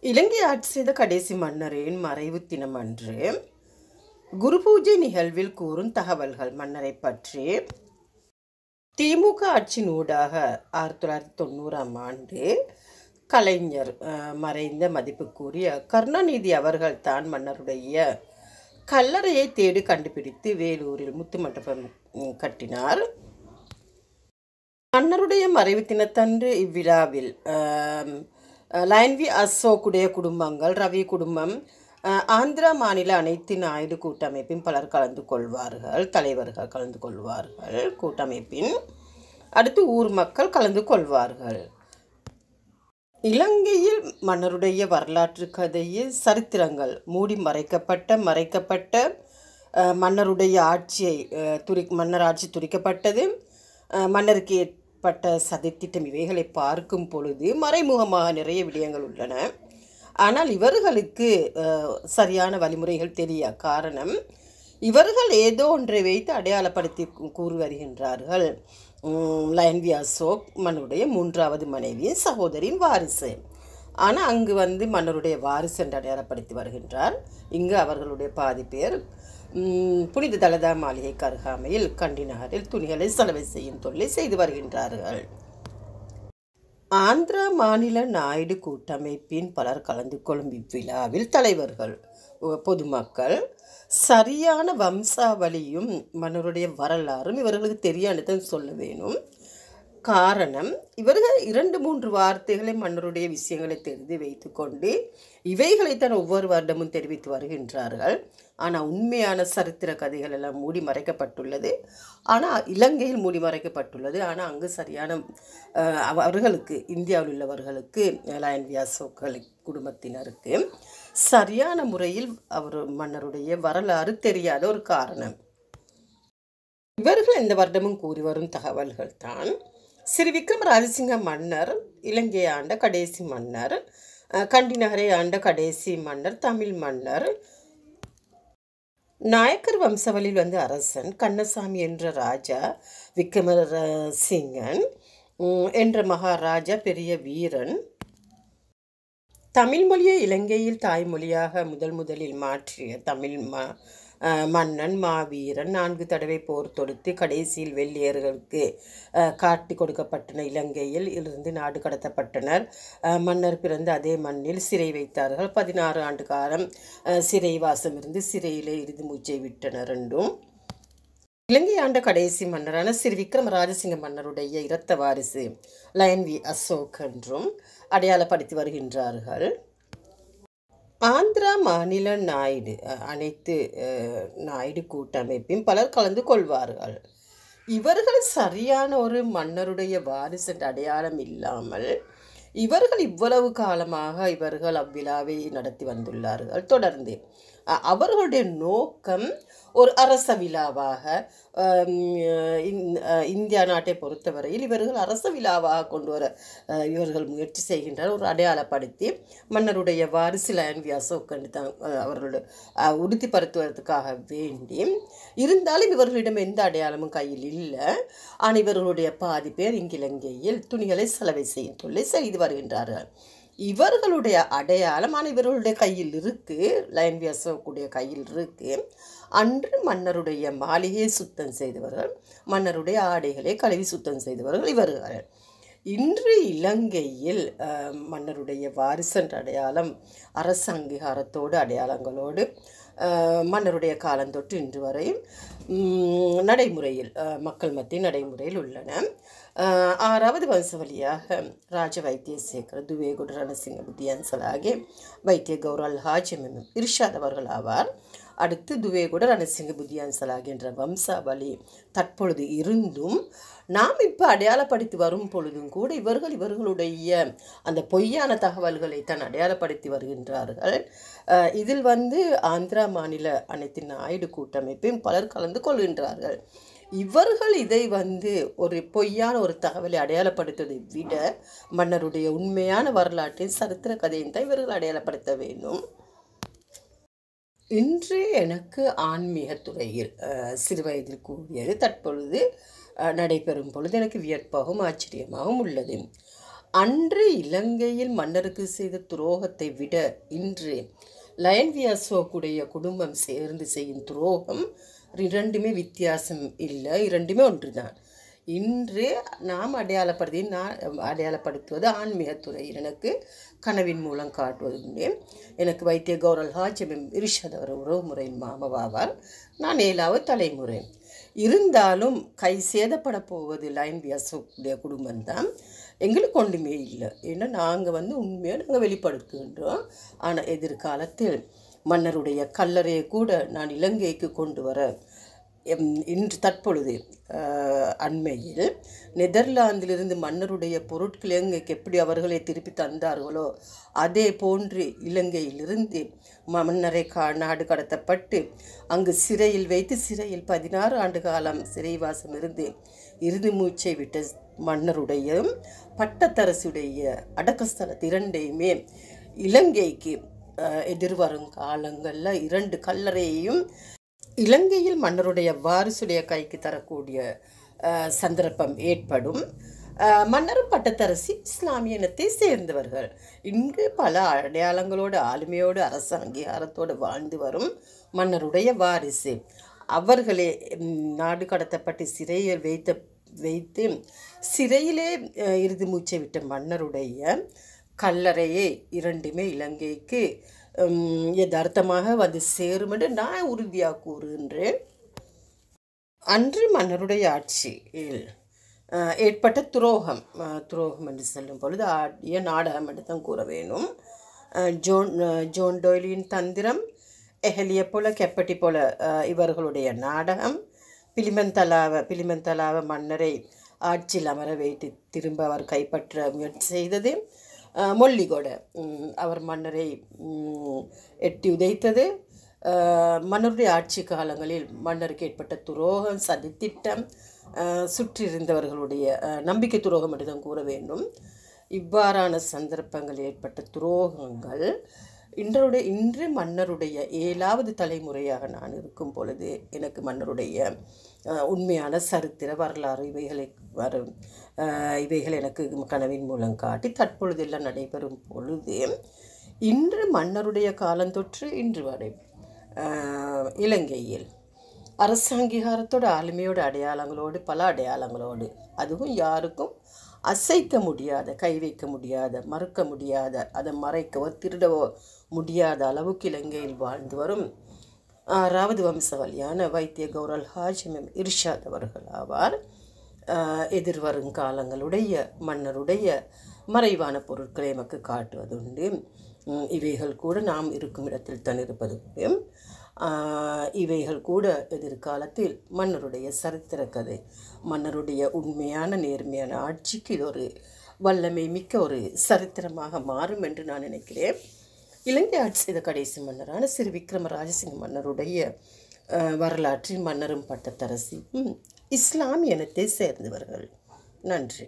இலங்கை ஆட்சி செய்த கடைசி மன்னரின் மறைவு தினம் அன்று குரு பூஜை நிகழ்வில் கூறும் தகவல்கள். மன்னரை பற்றி திமுக ஆட்சியின் ஊடாக 1990ஆம் ஆண்டு கலைஞர் மறைந்த மதிப்புக்குரிய கருணாநிதி அவர்கள் தான் மன்னருடைய கல்லறையை தேடி கண்டுபிடித்து வேலூரில் முத்து மண்டபம் கட்டினார். மன்னருடைய மறைவு தினத்தன்று இவ்விழாவில் லயன்வி அசோக்குடைய குடும்பங்கள், ரவி குடும்பம், ஆந்திரா மாநில அனைத்து நாயுடு கூட்டமைப்பின் பலர் கலந்து கொள்வார்கள். தலைவர்கள் கலந்து கொள்வார்கள். கூட்டமைப்பின் அடுத்து ஊர் மக்கள் கலந்து கொள்வார்கள். இலங்கையில் மன்னருடைய வரலாற்று கதையில் சரித்திரங்கள் மூடி மறைக்கப்பட்ட மன்னருடைய ஆட்சியை மன்னர் ஆட்சி துரிக்கப்பட்டது, மன்னருக்கு ஏற்பட்ட சதித்திட்டம், இவைகளை பார்க்கும் பொழுது மறைமுகமாக நிறைய விடயங்கள் உள்ளன. ஆனால் இவர்களுக்கு சரியான வழிமுறைகள் தெரிய காரணம், இவர்கள் ஏதோ ஒன்றை வைத்து அடையாளப்படுத்தி கூறி வருகின்றார்கள். லயன்வி அசோக் மன்னருடைய 3வது மனைவியின் சகோதரின் வாரிசு. ஆனால் அங்கு மன்னருடைய வாரிசு என்று அடையாளப்படுத்தி வருகின்றார். இங்கு அவர்களுடைய பாதி பேர் புனித தலதா மாளிகைக்கு அருகாமையில் கண்டி நகரில் துணிகளை சலவை செய்யும் தொழிலை செய்து வருகின்றார்கள். ஆந்திரா மாநில நாயுடு கூட்டமைப்பின் பலர் கலந்து கொள்ளும் இவ்விழாவில் தலைவர்கள், பொதுமக்கள் சரியான வம்சாவளியும் மன்னருடைய வரலாறும் இவர்களுக்கு தெரியாதுன்னு சொல்ல வேணும். காரணம், இவர்கள் 2-3 வார்த்தைகளை மன்னருடைய விஷயங்களை தெரிந்து வைத்து கொண்டு இவைகளைத்தான் ஒவ்வொரு வருடமும் தெரிவித்து வருகின்றார்கள். ஆனால் உண்மையான சரித்திர கதைகள் எல்லாம் மூடி மறைக்கப்பட்டுள்ளது. ஆனால் இலங்கையில் மூடி மறைக்கப்பட்டுள்ளது. ஆனால் அங்கு சரியான அவர்களுக்கு, இந்தியாவில் உள்ளவர்களுக்கு, லயன்வி அசோக் குடும்பத்தினருக்கு சரியான முறையில் மன்னருடைய வரலாறு தெரியாத ஒரு காரணம். இவர்கள் இந்த வருடமும் கூறி வரும் தகவல்கள் தான்: ஸ்ரீ விக்ரம ராஜசிங்க மன்னர் இலங்கையை ஆண்ட கடைசி மன்னர், கண்டி நகரை ஆண்ட கடைசி மன்னர், தமிழ் மன்னர், நாயக்கர் வம்சவழியில் அரசன் கண்ணசாமி என்ற ராஜா, விக்ரமசிங்கன் என்ற மகாராஜா பெரிய வீரன், தமிழ் மொழியை இலங்கையில் தாய்மொழியாக முதலில் மாற்றிய தமிழ் மன்னன் மாவீரன், 4 தடவை போர் தொடுத்து கடைசியில் வெள்ளையர்களுக்கு காட்டி கொடுக்கப்பட்டன. இலங்கையில் இருந்து நாடு கடத்தப்பட்டனர். மன்னர் பிறந்த அதே மண்ணில் சிறை வைத்தார்கள். 16 ஆண்டு காலம் சிறை வாசம் இருந்து சிறையிலே இறுதி மூச்சை விட்டனர். என்றும் இலங்கை ஆண்ட கடைசி மன்னரான ஸ்ரீ விக்ரம ராஜசிங்க மன்னருடைய இரத்த வாரிசு லயன்வி அசோக் என்றும் அடையாளப்படுத்தி வருகின்றார்கள். ஆந்திரா மாநில நாயுடு அனைத்து நாயுடு கூட்டமைப்பின் பலர் கலந்து கொள்வார்கள். இவர்கள் சரியான ஒரு மன்னருடைய வாரிசு அடையாளம் இல்லாமல் இவர்கள் இவ்வளவு காலமாக இவர்கள் அவ்விழாவை நடத்தி வந்துள்ளார்கள். தொடர்ந்து அவர்களுடைய நோக்கம் ஒரு அரச விழாவாக, இந்தியா நாட்டை பொறுத்தவரையில் இவர்கள் அரச விழாவாக கொண்டு வர இவர்கள் முயற்சி செய்கின்றனர். ஒரு அடையாளப்படுத்தி மன்னருடைய வாரிசு லயன்வி அசோக் தான் அவர்களுடைய உறுதிப்படுத்துவதற்காக வேண்டி இருந்தாலும் இவர்களிடம் எந்த அடையாளமும் கையில் இல்லை. ஆனால் இவர்களுடைய பாதி பேர் இங்கு இலங்கையில் துணிகளை சலவை செய்யும் தொழிலை செய்து வருகின்றார்கள். இவர்களுடைய அடையாளம் ஆனால் இவர்களுடைய கையில் இருக்கு, லயன்வி அசோக்குடைய கையில் இருக்கு. அன்று மன்னருடைய மாளிகையை சுத்தம் செய்தவர்கள், மன்னருடைய ஆடைகளை கழுவி சுத்தம் செய்தவர்கள் இவர்கள். இன்று இலங்கையில் மன்னருடைய வாரிசன் அடையாளம் அரச அங்கீகாரத்தோடு அடையாளங்களோடு மன்னருடைய காலந்தொட்டு இன்று வரையும் நடைமுறையில், மக்கள் மத்திய நடைமுறையில் உள்ளன. 6வது வம்சவழியாக ராஜ வைத்தியசேகர துவேகுட ரணசிங்க புத்தியான்சலாகி வைத்திய கௌரல் ஹாஜிம் இர்ஷாத் அவர்கள் ஆவார். அடுத்து துவேகுட ரணசிங்க புத்தியான்சலாகி என்ற வம்சாவளி தற்பொழுது இருந்தும் நாம் இப்போ அடையாளப்படுத்தி வரும் பொழுதும் கூட இவர்களுடைய அந்த பொய்யான தகவல்களை தான் அடையாளப்படுத்தி வருகின்றார்கள். இதில் ஆந்திரா மாநில அனைத்து நாயுடு கூட்டமைப்பையும் பலர் கலந்து கொள்கின்றார்கள். இவர்கள் இதை ஒரு பொய்யான ஒரு தகவலை அடையாளப்படுத்துவதை விட மன்னருடைய உண்மையான வரலாற்றின் சரித்திர கதையும் தான் இவர்கள் அடையாளப்படுத்த வேண்டும். இன்று எனக்கு ஆன்மீக துறையில் சிறு வயதில் கூடியது தற்பொழுது நடைபெறும் பொழுது எனக்கு வியப்பாகவும் ஆச்சரியமாகவும் உள்ளது. அன்று இலங்கையில் மன்னருக்கு செய்த துரோகத்தை விட இன்று லயன் வியாசோக்குடைய குடும்பம் சேர்ந்து செய்யும் துரோகம் இரண்டுமே வித்தியாசம் இல்லை, இரண்டுமே ஒன்று தான். இன்று நாம் அடையாளப்படுத்துவது ஆன்மீகத்துறையில் எனக்கு கனவின் மூலம் காட்டுவதுண்டு. எனக்கு வைத்திய கௌரல் ஹாஜிம் இர்ஷாத் உறவு முறையின் மாமாவாவார். நான் 7வது தலைமுறை. இருந்தாலும் கை சேதப்பட போவது லயன் வியாசோடைய குடும்பம்தான். எங்களுக்கு ஒன்றுமே இல்லை. ஏன்னா நாங்கள் உண்மையாக நாங்கள் வெளிப்படுத்துகின்றோம். ஆனால் எதிர்காலத்தில் மன்னருடைய கல்லறையை கூட நான் இலங்கைக்கு கொண்டு வர இன்று தற்பொழுது அண்மையில் நெதர்லாந்திலிருந்து மன்னருடைய பொருட்கள் இலங்கைக்கு எப்படி அவர்களை திருப்பி தந்தார்களோ அதே போன்று இலங்கையிலிருந்து மன்னரை நாடு கடத்தப்பட்டு அங்கு சிறையில் வைத்து சிறையில் 16 ஆண்டு காலம் சிறைவாசம் இருந்து இறுதி மூச்சை விட்ட மன்னருடைய பட்டத்தரசுடைய அடக்கஸ்தலத்து இரண்டையுமே இலங்கைக்கு எதிர்வரும் காலங்களில் 2 கல்லறையையும் இலங்கையில் மன்னருடைய வாரிசுடைய கைக்கு தரக்கூடிய சந்தர்ப்பம் ஏற்படும். மன்னரும் பட்டத்தரசி இஸ்லாமிய இனத்தை சேர்ந்தவர்கள். இன்று பல அடையாளங்களோடு ஆளுமையோடு அரசு அங்கீகாரத்தோடு வாழ்ந்து வரும் மன்னருடைய வாரிசு. அவர்களே நாடு கடத்தப்பட்டு சிறையில் வைத்து சிறையிலே இறுதி மூச்சை விட்ட மன்னருடைய கல்லறையை இரண்டுமே இலங்கைக்கு யதார்த்தமாக சேரும் என்று நான் உறுதியாக கூறுகின்றேன். அன்று மன்னருடைய ஆட்சியில் ஏற்பட்ட துரோகம் என்று சொல்லும் பொழுது ஆடிய நாடகம் என்று தான் கூற வேணும். ஜோன் டோய்லியின் தந்திரம், எஹலிய போல கெப்பட்டி போல இவர்களுடைய நாடகம், பிலிமந்தலாவ மன்னரை ஆட்சியில் அமர வைத்து திரும்ப அவர் கைப்பற்ற முயற்சி செய்தது, மொல்லிகொட அவர் மன்னரை எட்டி உதைத்தது, மன்னருடைய ஆட்சி காலங்களில் மன்னருக்கு ஏற்பட்ட துரோகம், சதித்திட்டம், சுற்றியிருந்தவர்களுடைய நம்பிக்கை துரோகம் என்று தான் கூற வேண்டும். இவ்வாறான சந்தர்ப்பங்கள் ஏற்பட்ட துரோகங்கள் இன்று மன்னருடைய 7வது தலைமுறையாக நான் இருக்கும் பொழுது எனக்கு மன்னருடைய உண்மையான சரித்திர வரலாறு இவைகள் எனக்கு கனவின் மூலம் காட்டி தற்பொழுதெல்லாம் நடைபெறும் பொழுது இன்று மன்னருடைய காலந்தொற்று இன்று வரை இலங்கையில் அரசாங்கீகாரத்தோட ஆளுமையோட அடையாளங்களோடு பல அடையாளங்களோடு அதுவும் யாருக்கும் அசைக்க முடியாத, கை வைக்க முடியாத, மறுக்க முடியாத, அதை மறைக்கவோ திருடவோ முடியாத அளவுக்கு இலங்கையில் வாழ்ந்து வரும் 6வது வம்சவழியான வைத்திய கௌரல் ஹாஜிம் இர்ஷாத் அவர்கள் ஆவார். எதிர்வரும் காலங்களுடைய மன்னருடைய மறைவான பொருட்களை நமக்கு காட்டுவதுண்டு. இவைகள் கூட நாம் இருக்கும் இடத்தில் தான் இருப்பதுண்டு. இவைகள் கூட எதிர்காலத்தில் மன்னருடைய சரித்திர கதை, மன்னருடைய உண்மையான நேர்மையான ஆட்சிக்கு இது ஒரு வல்லமை மிக்க ஒரு சரித்திரமாக மாறும் என்று நான் நினைக்கிறேன். இலங்கை ஆட்சி செய்த கடைசி மன்னரான ஸ்ரீ விக்ரம ராஜசிங்க மன்னருடைய வரலாற்றில் மன்னரும் பட்டத்தரசி இஸ்லாமிய இனத்தை சேர்ந்தவர்கள். நன்றி.